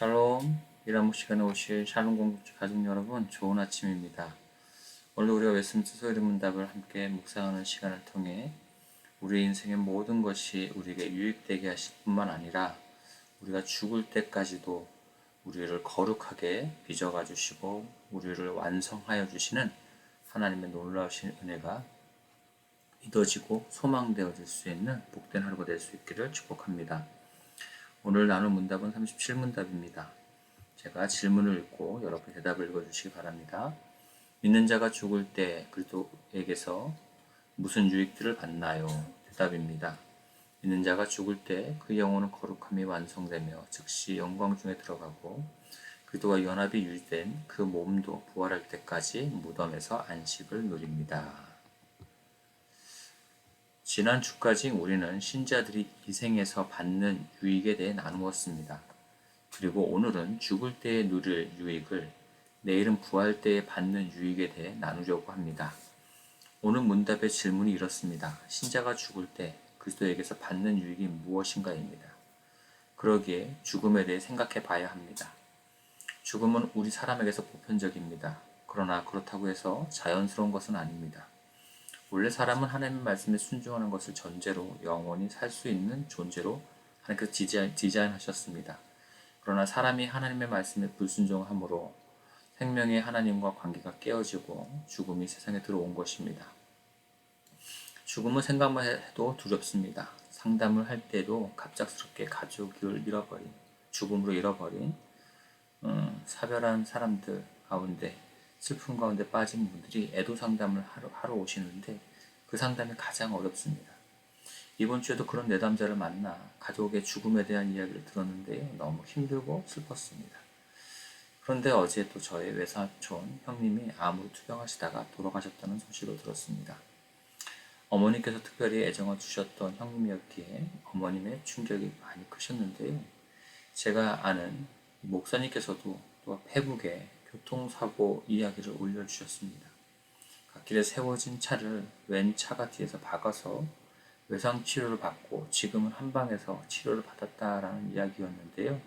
샬롬, 이라목 시간에 오실 샬롬 공동체 가족 여러분, 좋은 아침입니다. 오늘 우리가 웨스민스터 소요리 문답을 함께 묵상하는 시간을 통해 우리 인생의 모든 것이 우리에게 유익되게 하실 뿐만 아니라 우리가 죽을 때까지도 우리를 거룩하게 빚어가 주시고 우리를 완성하여 주시는 하나님의 놀라우신 은혜가 믿어지고 소망되어질 수 있는 복된 하루가 될 수 있기를 축복합니다. 오늘 나눌 문답은 37문답입니다. 제가 질문을 읽고 여러분 대답을 읽어주시기 바랍니다. 믿는 자가 죽을 때 그리스도에게서 무슨 유익들을 받나요? 대답입니다. 믿는 자가 죽을 때 그 영혼은 거룩함이 완성되며 즉시 영광 중에 들어가고 그리스도와 연합이 유지된 그 몸도 부활할 때까지 무덤에서 안식을 누립니다. 지난 주까지 우리는 신자들이 이 생에서 받는 유익에 대해 나누었습니다. 그리고 오늘은 죽을 때에 누릴 유익을, 내일은 부활 때에 받는 유익에 대해 나누려고 합니다. 오늘 문답의 질문이 이렇습니다. 신자가 죽을 때 그리스도에게서 받는 유익이 무엇인가입니다. 그러기에 죽음에 대해 생각해 봐야 합니다. 죽음은 우리 사람에게서 보편적입니다. 그러나 그렇다고 해서 자연스러운 것은 아닙니다. 원래 사람은 하나님의 말씀에 순종하는 것을 전제로 영원히 살 수 있는 존재로 하나님께서 디자인하셨습니다. 그러나 사람이 하나님의 말씀에 불순종함으로 생명의 하나님과 관계가 깨어지고 죽음이 세상에 들어온 것입니다. 죽음은 생각만 해도 두렵습니다. 상담을 할 때도 갑작스럽게 가족을 죽음으로 잃어버린 사별한 사람들 가운데 슬픔 가운데 빠진 분들이 애도 상담을 하러 오시는데 그 상담이 가장 어렵습니다. 이번 주에도 그런 내담자를 만나 가족의 죽음에 대한 이야기를 들었는데요. 너무 힘들고 슬펐습니다. 그런데 어제 또 저의 외사촌 형님이 암으로 투병하시다가 돌아가셨다는 소식을 들었습니다. 어머니께서 특별히 애정을 주셨던 형님이었기에 어머님의 충격이 많이 크셨는데요. 제가 아는 목사님께서도 또 페북에 교통사고 이야기를 올려주셨습니다. 갓길에 세워진 차를 웬 차가 뒤에서 박아서 외상치료를 받고 지금은 한방에서 치료를 받았다라는 이야기였는데요.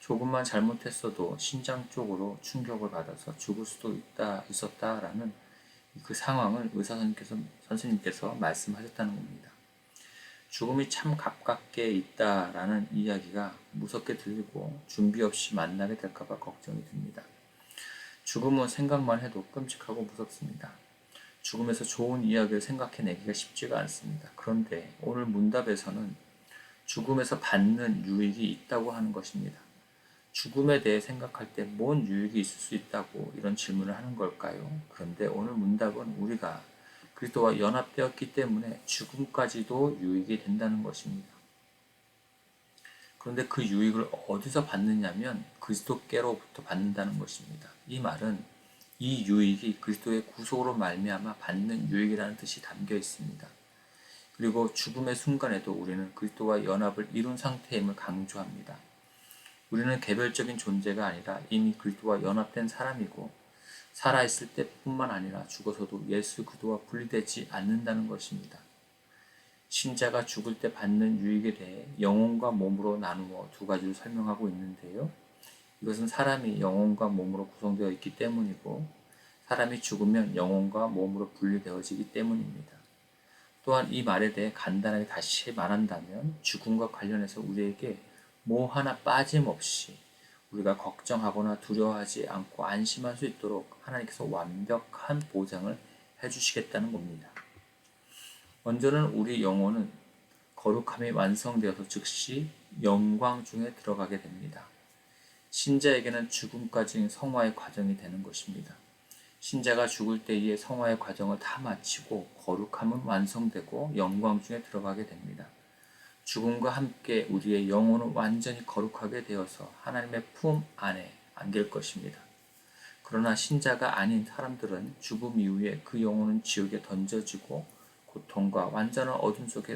조금만 잘못했어도 심장 쪽으로 충격을 받아서 죽을 수도 있었다라는 그 상황을 선생님께서 말씀하셨다는 겁니다. 죽음이 참 가깝게 있다라는 이야기가 무섭게 들리고 준비 없이 만나게 될까봐 걱정이 듭니다. 죽음은 생각만 해도 끔찍하고 무섭습니다. 죽음에서 좋은 이야기를 생각해내기가 쉽지가 않습니다. 그런데 오늘 문답에서는 죽음에서 받는 유익이 있다고 하는 것입니다. 죽음에 대해 생각할 때 뭔 유익이 있을 수 있다고 이런 질문을 하는 걸까요? 그런데 오늘 문답은 우리가 그리스도와 연합되었기 때문에 죽음까지도 유익이 된다는 것입니다. 그런데 그 유익을 어디서 받느냐면 그리스도께로부터 받는다는 것입니다. 이 말은 이 유익이 그리스도의 구속으로 말미암아 받는 유익이라는 뜻이 담겨 있습니다. 그리고 죽음의 순간에도 우리는 그리스도와 연합을 이룬 상태임을 강조합니다. 우리는 개별적인 존재가 아니라 이미 그리스도와 연합된 사람이고 살아있을 때뿐만 아니라 죽어서도 예수 그리스도와 분리되지 않는다는 것입니다. 신자가 죽을 때 받는 유익에 대해 영혼과 몸으로 나누어 두 가지로 설명하고 있는데요. 이것은 사람이 영혼과 몸으로 구성되어 있기 때문이고 사람이 죽으면 영혼과 몸으로 분리되어지기 때문입니다. 또한 이 말에 대해 간단하게 다시 말한다면 죽음과 관련해서 우리에게 뭐 하나 빠짐없이 우리가 걱정하거나 두려워하지 않고 안심할 수 있도록 하나님께서 완벽한 보장을 해주시겠다는 겁니다. 먼저는 우리 영혼은 거룩함이 완성되어서 즉시 영광 중에 들어가게 됩니다. 신자에게는 죽음까지 성화의 과정이 되는 것입니다. 신자가 죽을 때의 성화의 과정을 다 마치고 거룩함은 완성되고 영광 중에 들어가게 됩니다. 죽음과 함께 우리의 영혼은 완전히 거룩하게 되어서 하나님의 품 안에 안길 것입니다. 그러나 신자가 아닌 사람들은 죽음 이후에 그 영혼은 지옥에 던져지고 고통과 완전한 어둠 속에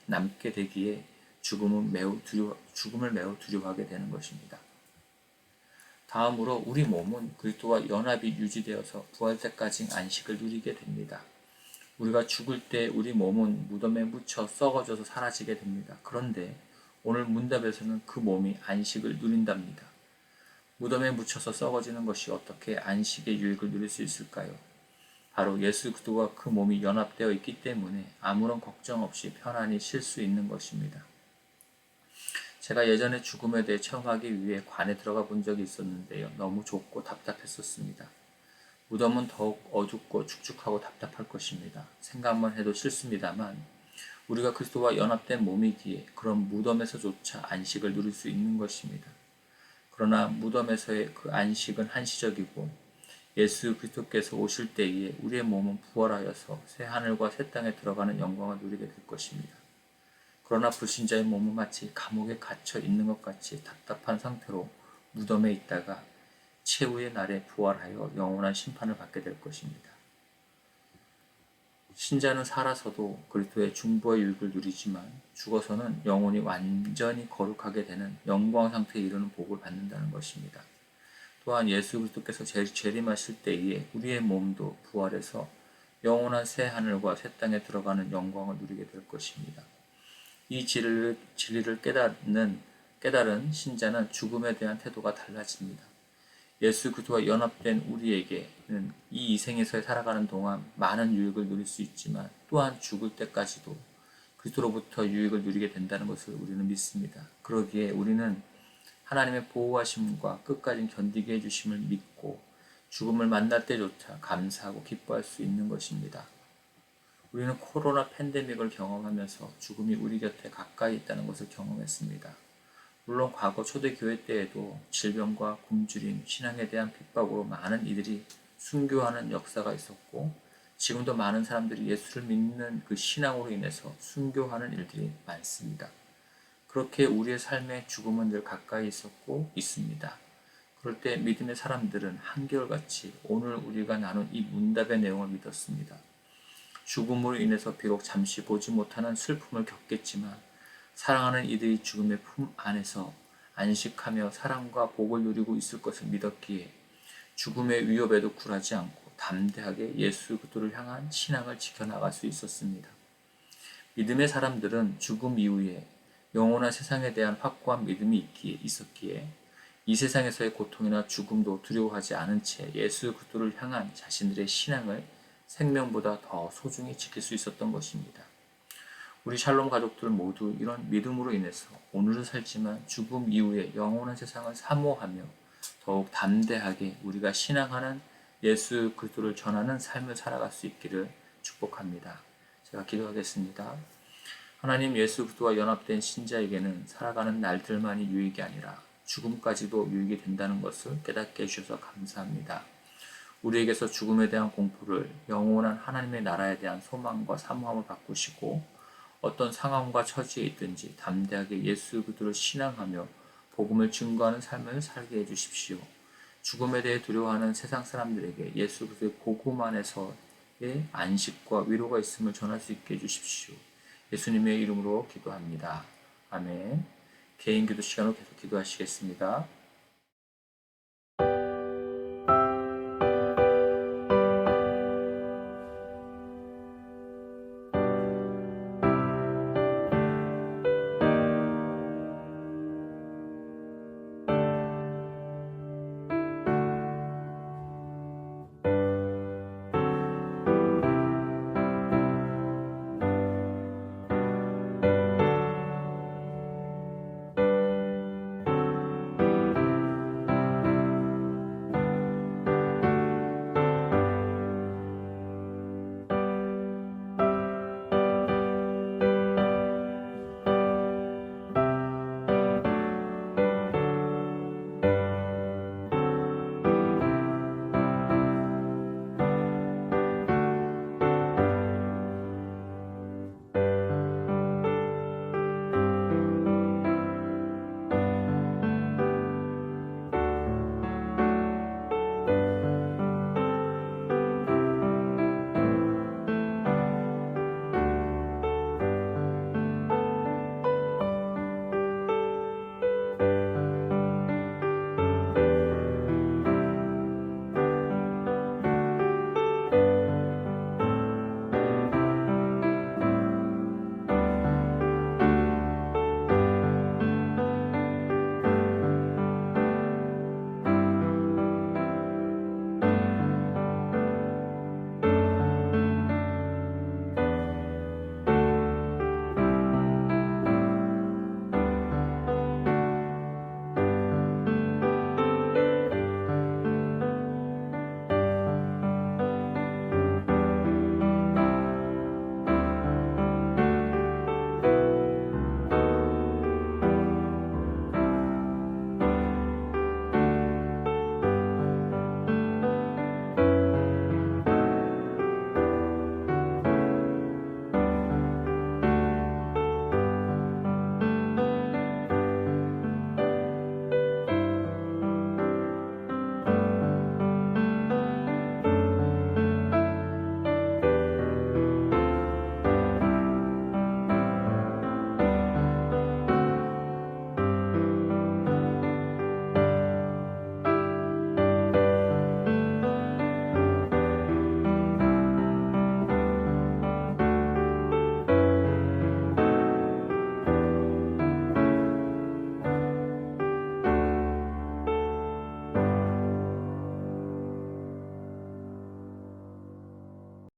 남게 되기에 죽음을 매우 두려워하게 되는 것입니다. 다음으로 우리 몸은 그리스도와 연합이 유지되어서 부활 때까지 안식을 누리게 됩니다. 우리가 죽을 때 우리 몸은 무덤에 묻혀 썩어져서 사라지게 됩니다. 그런데 오늘 문답에서는 그 몸이 안식을 누린답니다. 무덤에 묻혀서 썩어지는 것이 어떻게 안식의 유익을 누릴 수 있을까요? 바로 예수 그리스도와 그 몸이 연합되어 있기 때문에 아무런 걱정 없이 편안히 쉴 수 있는 것입니다. 제가 예전에 죽음에 대해 체험하기 위해 관에 들어가 본 적이 있었는데요. 너무 좁고 답답했었습니다. 무덤은 더욱 어둡고 축축하고 답답할 것입니다. 생각만 해도 싫습니다만 우리가 그리스도와 연합된 몸이기에 그런 무덤에서조차 안식을 누릴 수 있는 것입니다. 그러나 무덤에서의 그 안식은 한시적이고 예수 그리스도께서 오실 때에 우리의 몸은 부활하여서 새 하늘과 새 땅에 들어가는 영광을 누리게 될 것입니다. 그러나 불신자의 몸은 마치 감옥에 갇혀 있는 것 같이 답답한 상태로 무덤에 있다가 최후의 날에 부활하여 영원한 심판을 받게 될 것입니다. 신자는 살아서도 그리스도의 중보의 유익을 누리지만 죽어서는 영혼이 완전히 거룩하게 되는 영광 상태에 이르는 복을 받는다는 것입니다. 또한 예수 그리스도께서 재림하실 때에 우리의 몸도 부활해서 영원한 새 하늘과 새 땅에 들어가는 영광을 누리게 될 것입니다. 이 진리를 깨달은 신자는 죽음에 대한 태도가 달라집니다. 예수 그리스도와 연합된 우리에게는 이 이생에서 살아가는 동안 많은 유익을 누릴 수 있지만 또한 죽을 때까지도 그리스도로부터 유익을 누리게 된다는 것을 우리는 믿습니다. 그러기에 우리는 하나님의 보호하심과 끝까지 견디게 해주심을 믿고 죽음을 만날 때조차 감사하고 기뻐할 수 있는 것입니다. 우리는 코로나 팬데믹을 경험하면서 죽음이 우리 곁에 가까이 있다는 것을 경험했습니다. 물론 과거 초대교회 때에도 질병과 굶주림, 신앙에 대한 핍박으로 많은 이들이 순교하는 역사가 있었고 지금도 많은 사람들이 예수를 믿는 그 신앙으로 인해서 순교하는 일들이 많습니다. 그렇게 우리의 삶에 죽음은 늘 가까이 있었고 있습니다. 그럴 때 믿음의 사람들은 한결같이 오늘 우리가 나눈 이 문답의 내용을 믿었습니다. 죽음으로 인해서 비록 잠시 보지 못하는 슬픔을 겪겠지만 사랑하는 이들이 죽음의 품 안에서 안식하며 사랑과 복을 누리고 있을 것을 믿었기에 죽음의 위협에도 굴하지 않고 담대하게 예수 그리스도를 향한 신앙을 지켜나갈 수 있었습니다. 믿음의 사람들은 죽음 이후에 영원한 세상에 대한 확고한 믿음이 있었기에 이 세상에서의 고통이나 죽음도 두려워하지 않은 채 예수 그리스도를 향한 자신들의 신앙을 생명보다 더 소중히 지킬 수 있었던 것입니다. 우리 샬롬 가족들 모두 이런 믿음으로 인해서 오늘을 살지만 죽음 이후에 영원한 세상을 사모하며 더욱 담대하게 우리가 신앙하는 예수 그리스도를 전하는 삶을 살아갈 수 있기를 축복합니다. 제가 기도하겠습니다. 하나님, 예수 그리스도와 연합된 신자에게는 살아가는 날들만이 유익이 아니라 죽음까지도 유익이 된다는 것을 깨닫게 해주셔서 감사합니다. 우리에게서 죽음에 대한 공포를 영원한 하나님의 나라에 대한 소망과 사모함을 바꾸시고 어떤 상황과 처지에 있든지 담대하게 예수 그리스도를 신앙하며 복음을 증거하는 삶을 살게 해주십시오. 죽음에 대해 두려워하는 세상 사람들에게 예수 그리스도의 복음 안에서의 안식과 위로가 있음을 전할 수 있게 해주십시오. 예수님의 이름으로 기도합니다. 아멘. 개인 기도 시간으로 계속 기도하시겠습니다.